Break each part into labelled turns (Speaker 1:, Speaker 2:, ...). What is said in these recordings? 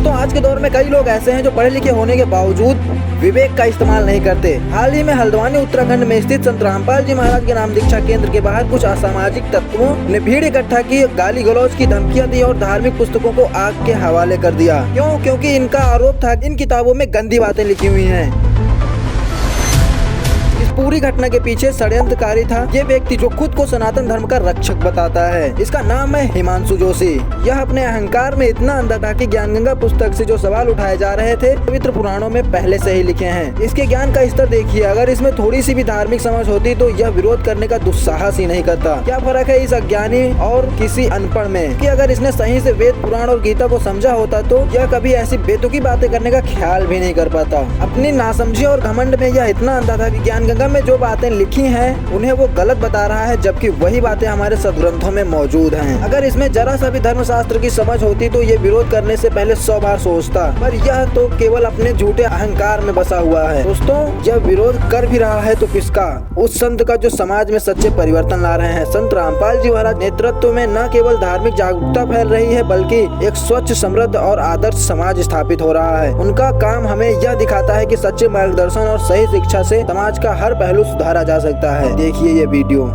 Speaker 1: दोस्तों आज के दौर में कई लोग ऐसे हैं जो पढ़े लिखे होने के बावजूद विवेक का इस्तेमाल नहीं करते। हाल ही में हल्द्वानी उत्तराखंड में स्थित संत रामपाल जी महाराज के नाम दीक्षा केंद्र के बाहर कुछ असामाजिक तत्वों ने भीड़ इकट्ठा की, गाली गलौज की धमकियां दी और धार्मिक पुस्तकों को आग के हवाले कर दिया। क्योंकि इनका आरोप था इन किताबों में गंदी बातें लिखी हुई हैं। पूरी घटना के पीछे षड्यंत्रकारी था ये व्यक्ति जो खुद को सनातन धर्म का रक्षक बताता है। इसका नाम है हिमांशु जोशी। यह अपने अहंकार में इतना अंधा था कि ज्ञानगंगा पुस्तक से जो सवाल उठाए जा रहे थे पवित्र पुराणों में पहले से ही लिखे हैं। इसके ज्ञान का स्तर देखिए, अगर इसमें थोड़ी सी भी धार्मिक समझ होती तो यह विरोध करने का दुस्साहस ही नहीं करता। क्या फर्क है इस अज्ञानी और किसी अनपढ़ में कि अगर इसने सही से वेद पुराण और गीता को समझा होता तो यह कभी ऐसी बेतुकी बातें करने का ख्याल भी नहीं कर पाता। अपनी नासमझी और घमंड में यह इतना अंधा था कि ज्ञानगंगा में जो बातें लिखी हैं उन्हें वो गलत बता रहा है, जबकि वही बातें हमारे सदग्रंथों में मौजूद हैं। अगर इसमें जरा सा भी धर्मशास्त्र की समझ होती तो ये विरोध करने से पहले 100 बार सोचता, पर यह तो केवल अपने झूठे अहंकार में बसा हुआ है। दोस्तों जब विरोध कर भी रहा है तो किसका? उस संत का जो समाज में सच्चे परिवर्तन ला रहे हैं। संत रामपाल जी महाराज नेतृत्व में न केवल धार्मिक जागरूकता फैल रही है बल्कि एक स्वच्छ, समृद्ध और आदर्श समाज स्थापित हो रहा है। उनका काम हमें यह दिखाता है कि सच्चे मार्गदर्शन और सही शिक्षा से समाज का हर पहलू सुधारा जा सकता है। देखिए ये वीडियो।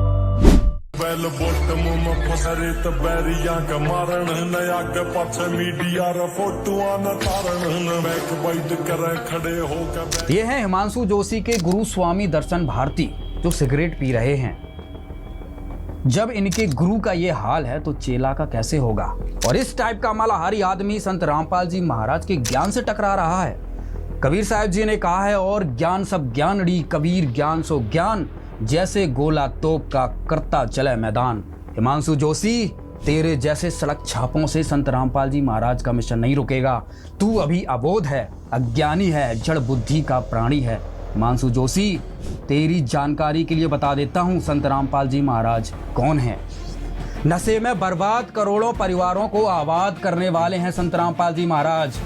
Speaker 2: ये है हिमांशु जोशी के गुरु स्वामी दर्शन भारती जो सिगरेट पी रहे हैं। जब इनके गुरु का ये हाल है तो चेला का कैसे होगा? और इस टाइप का मालाहारी आदमी संत रामपाल जी महाराज के ज्ञान से टकरा रहा है। कबीर साहब जी ने कहा है, और ज्ञान सब ज्ञानड़ी कबीर ज्ञान सो ज्ञान, जैसे गोला तोप का करता चले मैदान। हिमांशु जोशी, तेरे जैसे सड़क छापों से संत रामपाल जी महाराज का मिशन नहीं रुकेगा। तू अभी अबोध है, अज्ञानी है, जड़ बुद्धि का प्राणी है। हिमांशु जोशी, तेरी जानकारी के लिए बता देता हूँ संत रामपाल जी महाराज कौन है। नशे में बर्बाद करोड़ों परिवारों को आबाद करने वाले हैं संत रामपाल जी महाराज।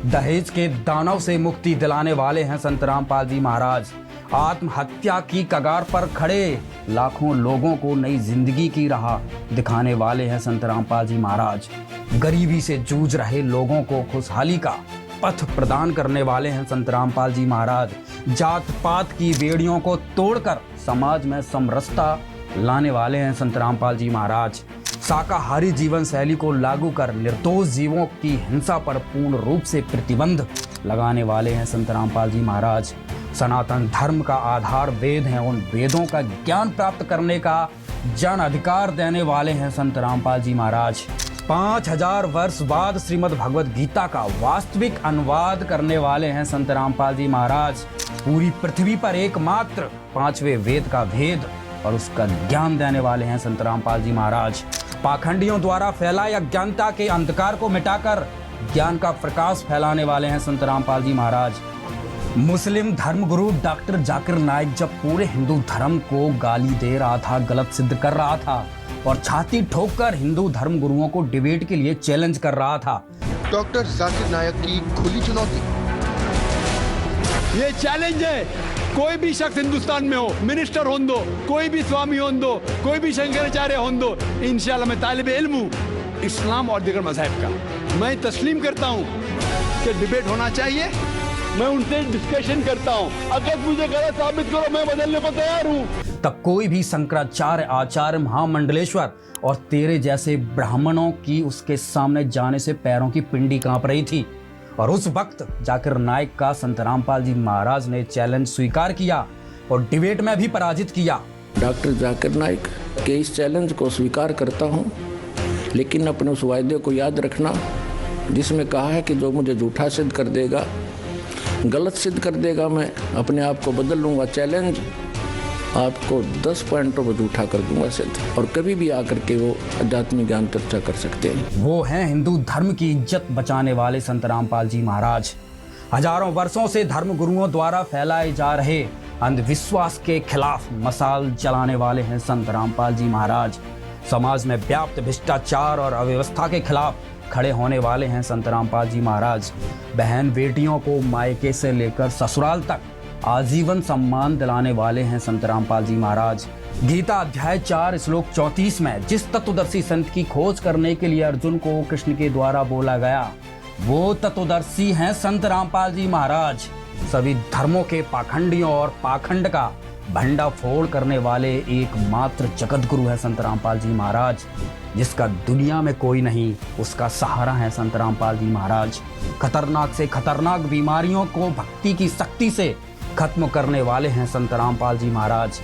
Speaker 2: दहेज के दानव से मुक्ति दिलाने वाले हैं संत रामपाल जी महाराज। आत्महत्या की कगार पर खड़े लाखों लोगों को नई जिंदगी की राह दिखाने वाले हैं संत रामपाल जी महाराज। गरीबी से जूझ रहे लोगों को खुशहाली का पथ प्रदान करने वाले हैं संत रामपाल जी महाराज। जात पात की बेड़ियों को तोड़कर समाज में समरसता लाने वाले हैं संत रामपाल जी महाराज। शाकाहारी जीवन शैली को लागू कर निर्दोष जीवों की हिंसा पर पूर्ण रूप से प्रतिबंध लगाने वाले हैं संत रामपाल जी महाराज। सनातन धर्म का आधार वेद हैं, उन वेदों का ज्ञान प्राप्त करने का जन अधिकार देने वाले हैं संत रामपाल जी महाराज। 5000 वर्ष बाद श्रीमद् भगवद गीता का वास्तविक अनुवाद करने वाले हैं संत रामपाल जी महाराज। पूरी पृथ्वी पर एकमात्र 5वें वेद का भेद और उसका ज्ञान देने वाले हैं संत रामपाल जी महाराज। पाखंडियों द्वारा फैलाए अज्ञानता के अंधकार को मिटाकर ज्ञान का प्रकाश फैलाने वाले हैं संत रामपाल जी महाराज। मुस्लिम धर्मगुरु डॉक्टर जाकिर नाइक जब पूरे हिंदू धर्म को गाली दे रहा था, गलत सिद्ध कर रहा था और छाती ठोककर हिंदू धर्म गुरुओं को डिबेट के लिए चैलेंज कर रहा था।
Speaker 3: डॉक्टर जाकिर नाइक की खुली चुनौती।
Speaker 4: ये चैलेंज है, कोई भी शख्स हिंदुस्तान में हो, मिनिस्टर हों दो, कोई भी स्वामी हों दो, कोई भी शंकराचार्य हों दो, इंशाल्लाह मैं तालिबे इल्म हूँ इस्लाम और दीगर मज़हब का। मैं तस्लीम करता हूँ कि डिबेट होना चाहिए। मैं उनसे डिस्कशन करता हूँ, अगर मुझे गलत साबित करो मैं बदलने को तैयार हूँ।
Speaker 2: तब कोई भी शंकराचार्य, आचार्य, महामंडलेश्वर और तेरे जैसे ब्राह्मणों की उसके सामने जाने से पैरों की पिंडी कांप रही थी। और उस वक्त जाकिर नाइक का संत रामपाल जी महाराज ने चैलेंज स्वीकार किया और डिबेट में भी पराजित किया।
Speaker 5: डॉक्टर जाकिर नाइक के इस चैलेंज को स्वीकार करता हूं, लेकिन अपने उस वायदे को याद रखना जिसमें कहा है कि जो मुझे झूठा सिद्ध कर देगा, गलत सिद्ध कर देगा, मैं अपने आप को बदल लूँगा। चैलेंज आपको 10 पॉइंटों पर झूठा कर दूंगा सिद्ध, और कभी भी आकर के वो आध्यात्मिक ज्ञान चर्चा कर सकते हैं।
Speaker 2: वो हैं हिंदू धर्म की इज्जत बचाने वाले संत रामपाल जी महाराज। हजारों वर्षों से धर्म गुरुओं द्वारा फैलाए जा रहे अंधविश्वास के खिलाफ मशाल जलाने वाले हैं संत रामपाल जी महाराज। समाज में व्याप्त भ्रष्टाचार और अव्यवस्था के खिलाफ खड़े होने वाले हैं संत रामपाल जी महाराज। बहन बेटियों को मायके से लेकर ससुराल तक आजीवन सम्मान दिलाने वाले हैं संत रामपाल जी महाराज। गीता अध्याय 4 श्लोक 34 में जिस तत्वदर्शी संत की खोज करने के लिए अर्जुन को कृष्ण के द्वारा बोला गया, वो तत्वदर्शी हैं संत रामपाल जी महाराज, सभी धर्मों के पाखंडियों और पाखंड का भंडाफोड़ करने वाले एकमात्र जगत गुरु है संत रामपाल जी महाराज, जिसका दुनिया में कोई नहीं, उसका सहारा है संत रामपाल जी महाराज। खतरनाक से खतरनाक बीमारियों को भक्ति की शक्ति से खत्म करने वाले हैं संत रामपाल जी महाराज।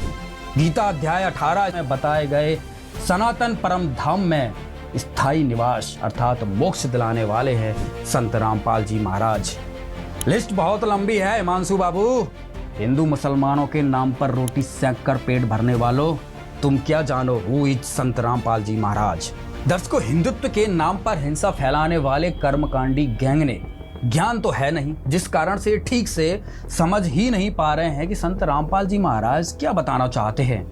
Speaker 2: गीता अध्याय 18 में बताए गए सनातन परम धाम में स्थायी निवास अर्थात मोक्ष दिलाने वाले हैं संत रामपाल जी महाराज। लिस्ट बहुत लंबी है हिमांशु बाबू। हिंदू मुसलमानों के नाम पर रोटी सेंक कर पेट भरने वालों, तुम क्या जानो हु इज संत रामपाल जी महाराज। दर्शकों, हिंदुत्व के नाम पर हिंसा फैलाने वाले कर्मकांडी गैंग ने ज्ञान तो है नहीं, जिस कारण से ठीक से समझ ही नहीं पा रहे हैं कि संत रामपाल जी महाराज क्या बताना चाहते हैं,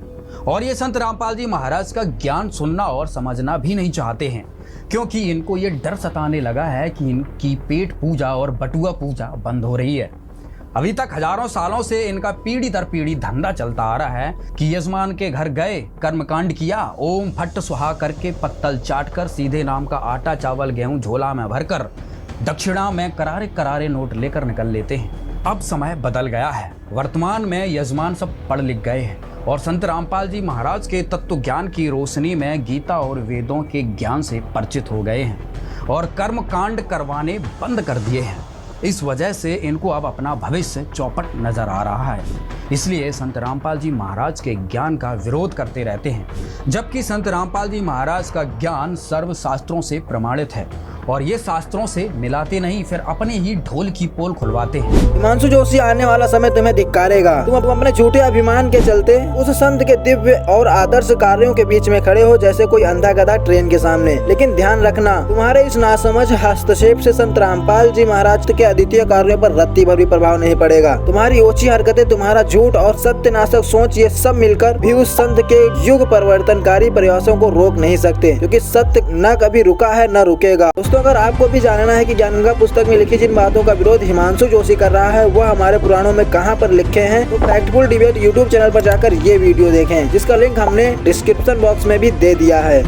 Speaker 2: और ये संत रामपाल जी महाराज का ज्ञान सुनना और समझना भी नहीं चाहते हैं, क्योंकि इनको ये डर सताने लगा है कि इनकी पेट पूजा और बटुआ पूजा बंद हो रही है। अभी तक हजारों सालों से इनका पीढ़ी दर पीढ़ी धंधा चलता आ रहा है कि यजमान के घर गए, कर्मकांड किया, ओम फट सुहा करके पत्तल चाट कर सीधे नाम का आटा चावल गेहूं झोला में भरकर दक्षिणा में करारे करारे नोट लेकर निकल लेते हैं। अब समय बदल गया है, वर्तमान में यजमान सब पढ़ लिख गए हैं और संत रामपाल जी महाराज के तत्व ज्ञान की रोशनी में गीता और वेदों के ज्ञान से परिचित हो गए हैं और कर्म कांड करवाने बंद कर दिए हैं। इस वजह से इनको अब अपना भविष्य चौपट नजर आ रहा है, इसलिए संत रामपाल जी महाराज के ज्ञान का विरोध करते रहते हैं, जबकि संत रामपाल जी महाराज का ज्ञान सर्व शास्त्रों से प्रमाणित है और ये शास्त्रों से मिलाते नहीं, फिर अपने ही ढोल की पोल खुलवाते हैं।
Speaker 1: हिमांशु जोशी, आने वाला समय तुम्हें धिक्कारेगा। तुम अपने झूठे अभिमान के चलते उस संत के दिव्य और आदर्श कार्यों के बीच में खड़े हो जैसे कोई अंधा गधा ट्रेन के सामने। लेकिन ध्यान रखना, तुम्हारे इस नासमझ हस्तक्षेप से संत रामपाल जी महाराज के अद्वितीय कार्यों पर रत्ती भर भी प्रभाव नहीं पड़ेगा। तुम्हारी ओछी हरकतें, तुम्हारा झूठ और सत्यनाशक सोच, ये सब मिलकर भी उस संत के युग परिवर्तनकारी प्रयासों को रोक नहीं सकते, क्योंकि सत्य न कभी रुका है न रुकेगा। दोस्तों, अगर आपको भी जानना है कि ज्ञानगंगा पुस्तक में लिखी जिन बातों का विरोध हिमांशु जोशी कर रहा है वह हमारे पुराणों में कहां पर लिखे हैं, तो फैक्टफुल डिबेट यूट्यूब चैनल पर जाकर ये वीडियो देखें, जिसका लिंक हमने डिस्क्रिप्शन बॉक्स में भी दे दिया है।